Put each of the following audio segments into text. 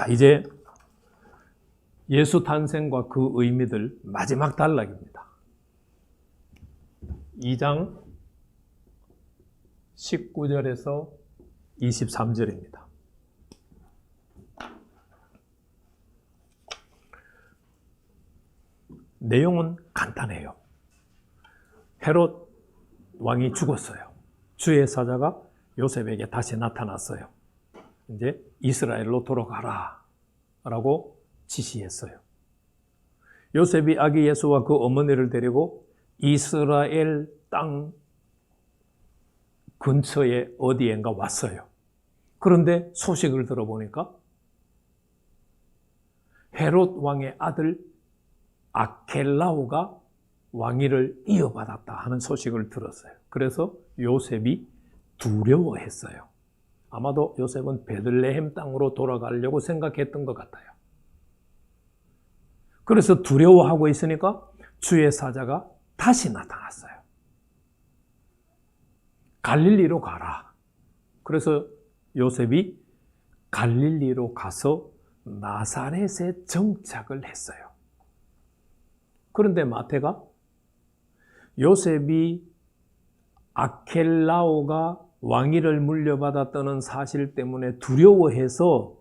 자, 이제 예수 탄생과 그 의미들 마지막 단락입니다. 2장 19절에서 23절입니다. 내용은 간단해요. 헤롯 왕이 죽었어요. 주의 사자가 요셉에게 다시 나타났어요. 이제 이스라엘로 돌아가라 라고 지시했어요. 요셉이 아기 예수와 그 어머니를 데리고 이스라엘 땅 근처에 어디엔가 왔어요. 그런데 소식을 들어보니까 헤롯 왕의 아들 아켈라오가 왕위를 이어받았다 하는 소식을 들었어요. 그래서 요셉이 두려워했어요. 아마도 요셉은 베들레헴 땅으로 돌아가려고 생각했던 것 같아요. 그래서 두려워하고 있으니까 주의 사자가 다시 나타났어요. 갈릴리로 가라. 그래서 요셉이 갈릴리로 가서 나사렛에 정착을 했어요. 그런데 마태가 요셉이 아켈라오가 왕위를 물려받았다는 사실 때문에 두려워해서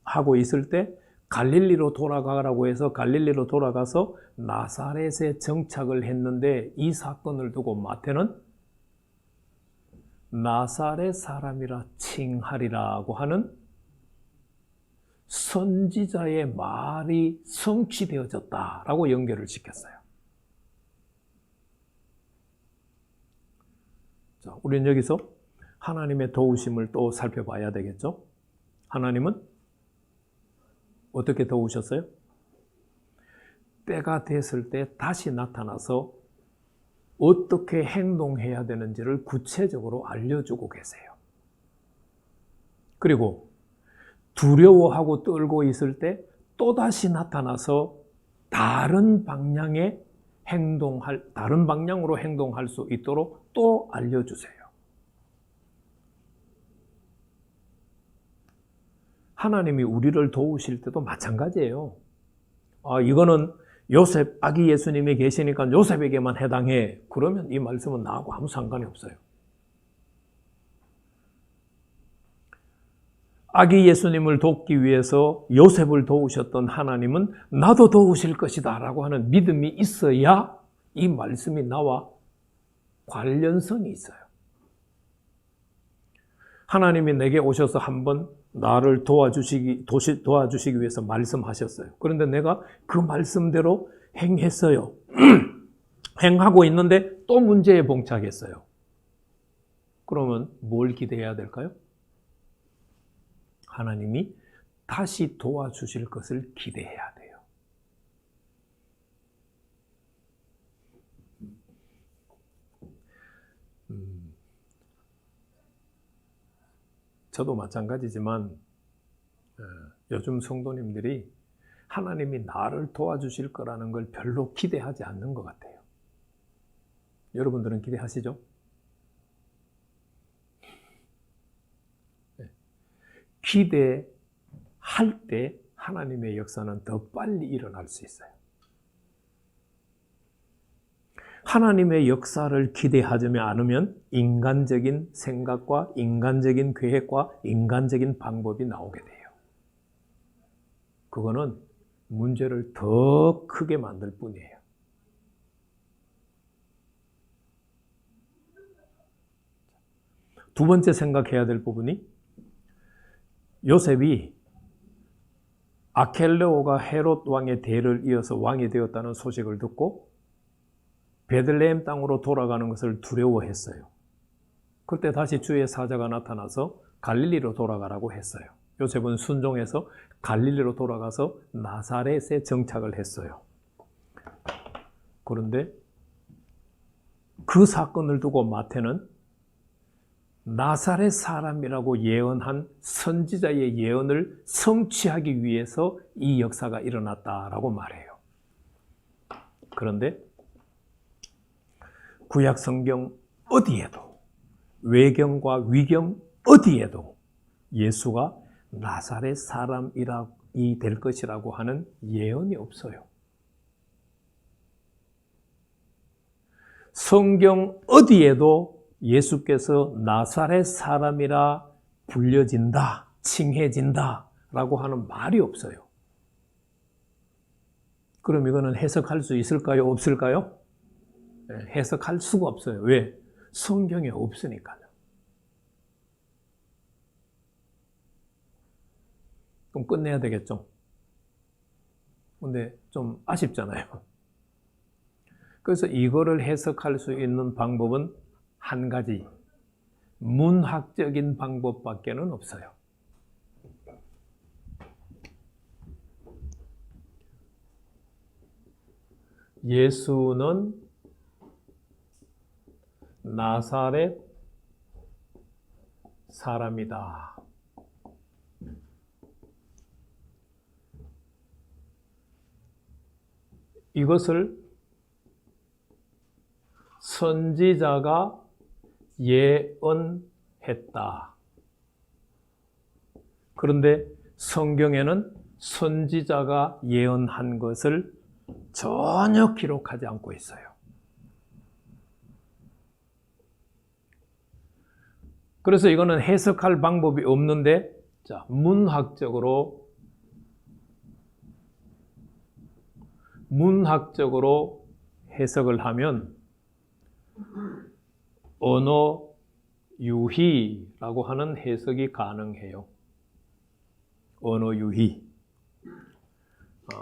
하고 있을 때 갈릴리로 돌아가라고 해서 갈릴리로 돌아가서 나사렛에 정착을 했는데, 이 사건을 두고 마태는 나사렛 사람이라 칭하리라고 하는 선지자의 말이 성취되어졌다라고 연결을 시켰어요. 자, 우리는 여기서 하나님의 도우심을 또 살펴봐야 되겠죠? 하나님은 어떻게 도우셨어요? 때가 됐을 때 다시 나타나서 어떻게 행동해야 되는지를 구체적으로 알려주고 계세요. 그리고 두려워하고 떨고 있을 때 또다시 나타나서 다른 방향으로 행동할 수 있도록 또 알려주세요. 하나님이 우리를 도우실 때도 마찬가지예요. 이거는 요셉, 아기 예수님이 계시니까 요셉에게만 해당해. 그러면 이 말씀은 나하고 아무 상관이 없어요. 아기 예수님을 돕기 위해서 요셉을 도우셨던 하나님은 나도 도우실 것이다 라고 하는 믿음이 있어야 이 말씀이 나와 관련성이 있어요. 하나님이 내게 오셔서 한번 나를 도와주시기 위해서 말씀하셨어요. 그런데 내가 그 말씀대로 행했어요. 행하고 있는데 또 문제에 봉착했어요. 그러면 뭘 기대해야 될까요? 하나님이 다시 도와주실 것을 기대해야 돼요. 저도 마찬가지지만 요즘 성도님들이 하나님이 나를 도와주실 거라는 걸 별로 기대하지 않는 것 같아요. 여러분들은 기대하시죠? 기대할 때 하나님의 역사는 더 빨리 일어날 수 있어요. 하나님의 역사를 기대하지 않으면 인간적인 생각과 인간적인 계획과 인간적인 방법이 나오게 돼요. 그거는 문제를 더 크게 만들 뿐이에요. 두 번째 생각해야 될 부분이, 요셉이 아켈레오가 헤롯 왕의 대를 이어서 왕이 되었다는 소식을 듣고 베들레헴 땅으로 돌아가는 것을 두려워했어요. 그때 다시 주의 사자가 나타나서 갈릴리로 돌아가라고 했어요. 요셉은 순종해서 갈릴리로 돌아가서 나사렛에 정착을 했어요. 그런데 그 사건을 두고 마태는 나사렛 사람이라고 예언한 선지자의 예언을 성취하기 위해서 이 역사가 일어났다라고 말해요. 그런데 구약 성경 어디에도, 외경과 위경 어디에도 예수가 나사렛 사람이라 될 것이라고 하는 예언이 없어요. 성경 어디에도 예수께서 나사렛 사람이라 불려진다, 칭해진다 라고 하는 말이 없어요. 그럼 이거는 해석할 수 있을까요? 없을까요? 해석할 수가 없어요. 왜? 성경에 없으니까요. 그럼 끝내야 되겠죠? 근데 좀 아쉽잖아요. 그래서 이거를 해석할 수 있는 방법은 한 가지, 문학적인 방법밖에는 없어요. 예수는 나사렛 사람이다. 이것을 선지자가 예언했다. 그런데 성경에는 선지자가 예언한 것을 전혀 기록하지 않고 있어요. 그래서 이거는 해석할 방법이 없는데, 자, 문학적으로 해석을 하면 언어 유희라고 하는 해석이 가능해요. 언어 유희.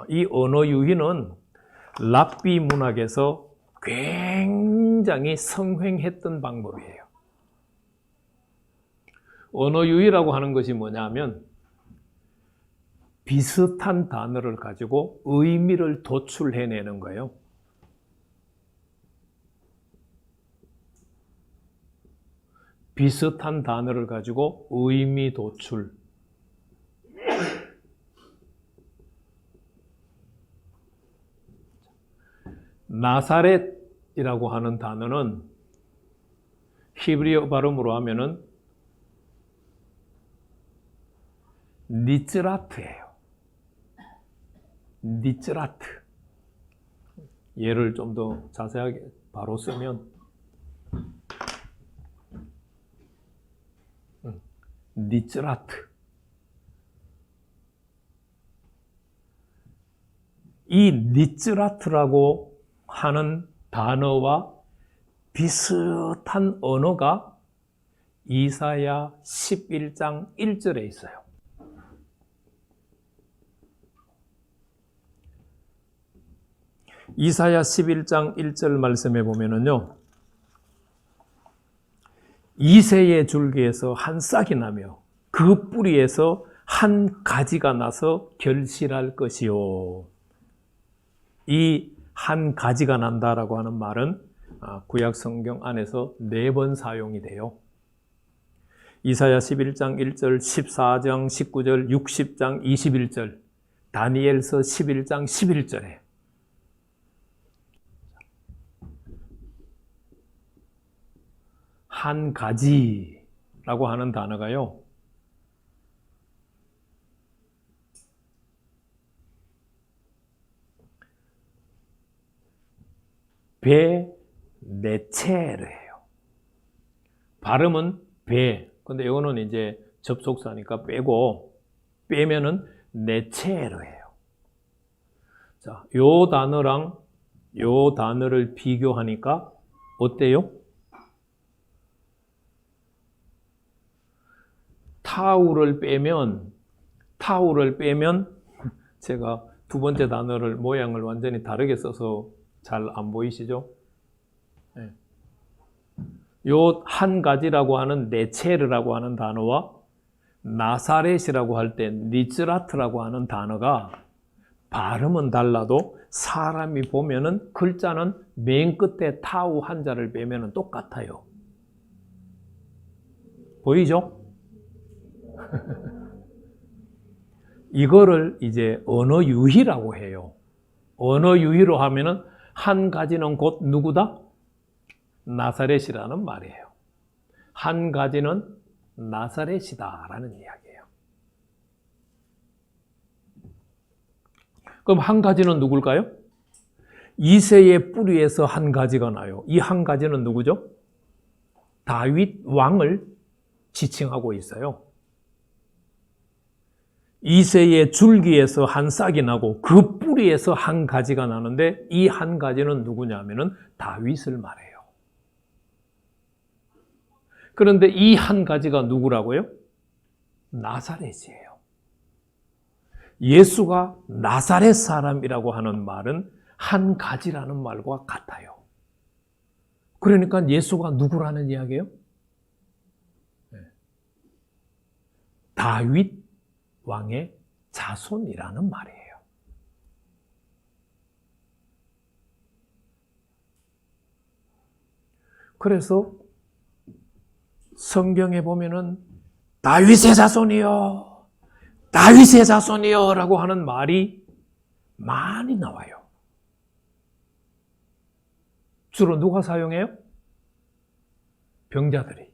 이 언어 유희는 랍비 문학에서 굉장히 성행했던 방법이에요. 언어 유희라고 하는 것이 뭐냐면 비슷한 단어를 가지고 의미를 도출해내는 거예요. 비슷한 단어를 가지고 의미 도출. 나사렛이라고 하는 단어는 히브리어 발음으로 하면은 니츠라트예요. 니츠라트. 예를 좀 더 자세하게 바로 쓰면 니츠라트. 이 니츠라트라고 하는 단어와 비슷한 언어가 이사야 11장 1절에 있어요. 이사야 11장 1절 말씀에 보면은요, 이새의 줄기에서 한 싹이 나며 그 뿌리에서 한 가지가 나서 결실할 것이요. 이 한 가지가 난다라고 하는 말은 구약 성경 안에서 4번 사용이 돼요. 이사야 11장 1절, 14장 19절, 60장 21절, 다니엘서 11장 11절에 한 가지라고 하는 단어가요, 베네체르예요. 발음은 베. 근데 이거는 이제 접속사니까 빼고, 빼면은 네체르예요. 자, 요 단어랑 요 단어를 비교하니까 어때요? 타우를 빼면 제가 두 번째 단어를 모양을 완전히 다르게 써서 잘 안 보이시죠? 네. 요 한 가지라고 하는 네체르라고 하는 단어와 나사렛이라고 할 때 니츠라트라고 하는 단어가 발음은 달라도 사람이 보면은 글자는 맨 끝에 타우 한자를 빼면은 똑같아요. 보이죠? 이거를 이제 언어 유희라고 해요. 언어 유희로 하면은 한 가지는 곧 누구다? 나사렛이라는 말이에요. 한 가지는 나사렛이다라는 이야기예요. 그럼 한 가지는 누굴까요? 이새의 뿌리에서 한 가지가 나요. 이 한 가지는 누구죠? 다윗 왕을 지칭하고 있어요. 이새의 줄기에서 한 싹이 나고 그 뿌리에서 한 가지가 나는데 이 한 가지는 누구냐면은 다윗을 말해요. 그런데 이 한 가지가 누구라고요? 나사렛이에요. 예수가 나사렛 사람이라고 하는 말은 한 가지라는 말과 같아요. 그러니까 예수가 누구라는 이야기예요? 다윗 왕의 자손이라는 말이에요. 그래서 성경에 보면은 다윗의 자손이요, 다윗의 자손이요 라고 하는 말이 많이 나와요. 주로 누가 사용해요? 병자들이.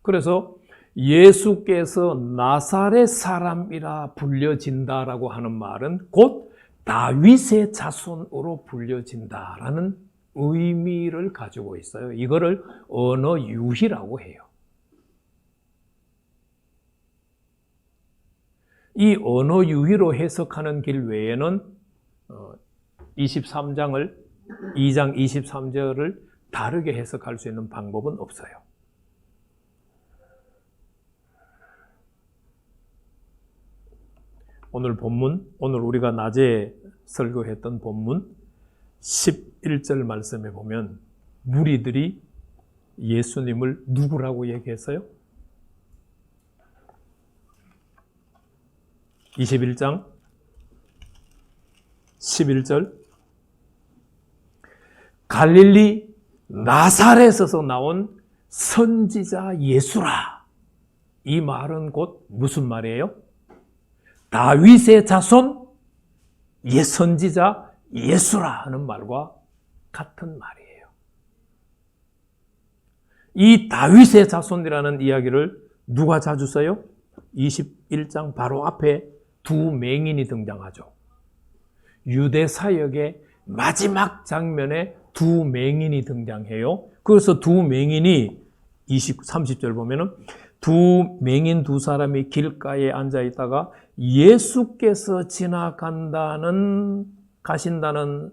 그래서 예수께서 나사렛 사람이라 불려진다라고 하는 말은 곧 다윗의 자손으로 불려진다라는 의미를 가지고 있어요. 이거를 언어 유희라고 해요. 이 언어 유희로 해석하는 길 외에는 23장을 2장 23절을 다르게 해석할 수 있는 방법은 없어요. 오늘 본문, 오늘 우리가 낮에 설교했던 본문 11절 말씀에 보면 무리들이 예수님을 누구라고 얘기했어요? 21장 11절 갈릴리 나사렛에서 나온 선지자 예수라. 이 말은 곧 무슨 말이에요? 다윗의 자손 선지자 예수라 하는 말과 같은 말이에요. 이 다윗의 자손이라는 이야기를 누가 자주 써요? 21장 바로 앞에 두 맹인이 등장하죠. 유대 사역의 마지막 장면에 두 맹인이 등장해요. 그래서 두 맹인이 30절 보면은 두 맹인 두 사람이 길가에 앉아 있다가 예수께서 가신다는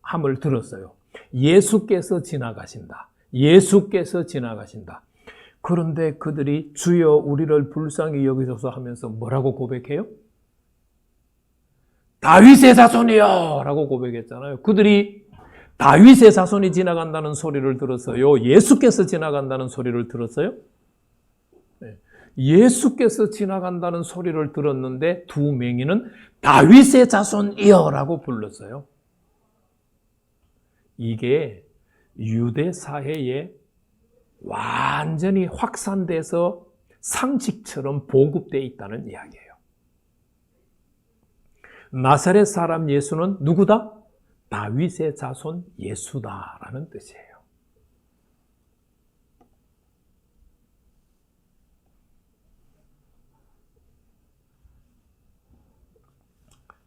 함을 들었어요. 예수께서 지나가신다. 예수께서 지나가신다. 그런데 그들이 주여 우리를 불쌍히 여기소서 하면서 뭐라고 고백해요? 다윗의 자손이요 라고 고백했잖아요. 그들이 다윗의 자손이 지나간다는 소리를 들었어요? 예수께서 지나간다는 소리를 들었어요? 예수께서 지나간다는 소리를 들었는데 두 맹인은 다윗의 자손이요 라고 불렀어요. 이게 유대 사회에 완전히 확산돼서 상식처럼 보급되어 있다는 이야기예요. 나사렛 사람 예수는 누구다? 다윗의 자손 예수다라는 뜻이에요.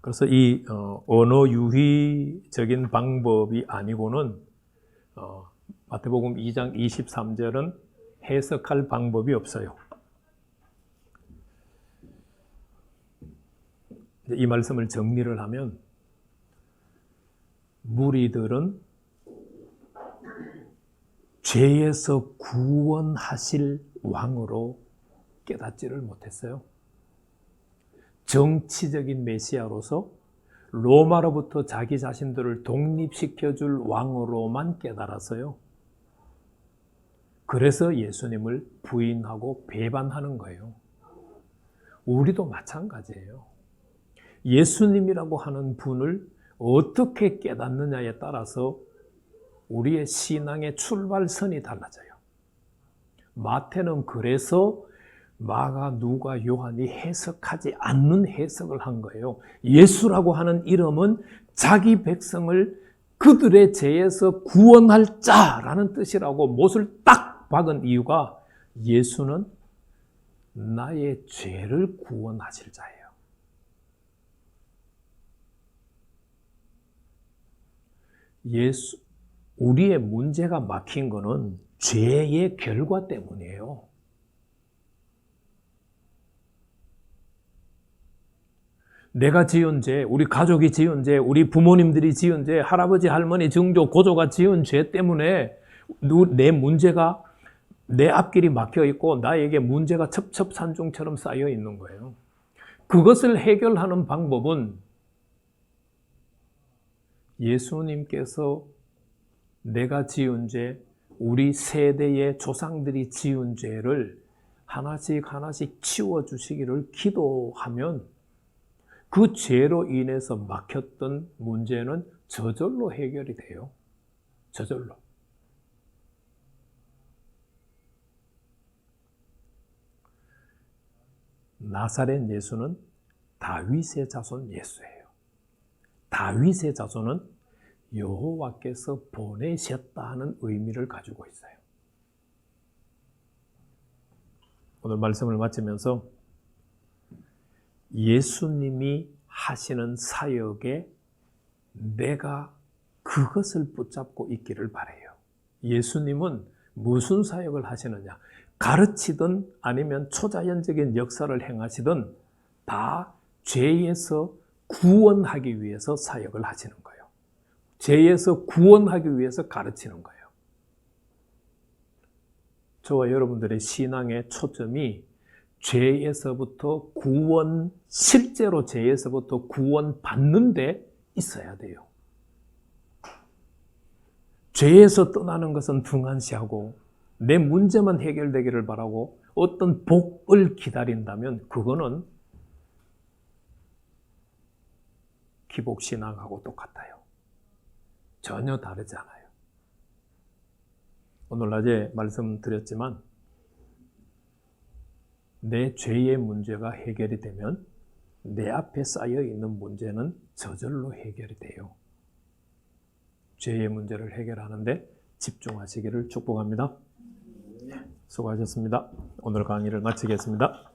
그래서 이 언어 유희적인 방법이 아니고는 마태복음 2장 23절은 해석할 방법이 없어요. 이 말씀을 정리를 하면 무리들은 죄에서 구원하실 왕으로 깨닫지를 못했어요. 정치적인 메시아로서 로마로부터 자기 자신들을 독립시켜줄 왕으로만 깨달았어요. 그래서 예수님을 부인하고 배반하는 거예요. 우리도 마찬가지예요. 예수님이라고 하는 분을 어떻게 깨닫느냐에 따라서 우리의 신앙의 출발선이 달라져요. 마태는 그래서 마가, 누가, 요한이 해석하지 않는 해석을 한 거예요. 예수라고 하는 이름은 자기 백성을 그들의 죄에서 구원할 자라는 뜻이라고 못을 딱 박은 이유가 예수는 나의 죄를 구원하실 자예요. 우리의 문제가 막힌 거는 죄의 결과 때문이에요. 내가 지은 죄, 우리 가족이 지은 죄, 우리 부모님들이 지은 죄, 할아버지, 할머니, 증조, 고조가 지은 죄 때문에 내 문제가 내 앞길이 막혀 있고 나에게 문제가 첩첩산중처럼 쌓여 있는 거예요. 그것을 해결하는 방법은 예수님께서 내가 지은 죄, 우리 세대의 조상들이 지은 죄를 하나씩 치워주시기를 기도하면 그 죄로 인해서 막혔던 문제는 저절로 해결이 돼요. 저절로. 나사렛 예수는 다윗의 자손 예수예요. 다윗의 자손은 여호와께서 보내셨다는 의미를 가지고 있어요. 오늘 말씀을 마치면서 예수님이 하시는 사역에 내가 그것을 붙잡고 있기를 바라요. 예수님은 무슨 사역을 하시느냐? 가르치든 아니면 초자연적인 역사를 행하시든 다 죄에서 구원하기 위해서 사역을 하시는 거예요. 죄에서 구원하기 위해서 가르치는 거예요. 저와 여러분들의 신앙의 초점이 죄에서부터 구원, 실제로 죄에서부터 구원 받는 데 있어야 돼요. 죄에서 떠나는 것은 등한시하고 내 문제만 해결되기를 바라고 어떤 복을 기다린다면 그거는 기복신앙하고 똑같아요. 전혀 다르지 않아요. 오늘 낮에 말씀드렸지만 내 죄의 문제가 해결이 되면 내 앞에 쌓여 있는 문제는 저절로 해결이 돼요. 죄의 문제를 해결하는데 집중하시기를 축복합니다. 수고하셨습니다. 오늘 강의를 마치겠습니다.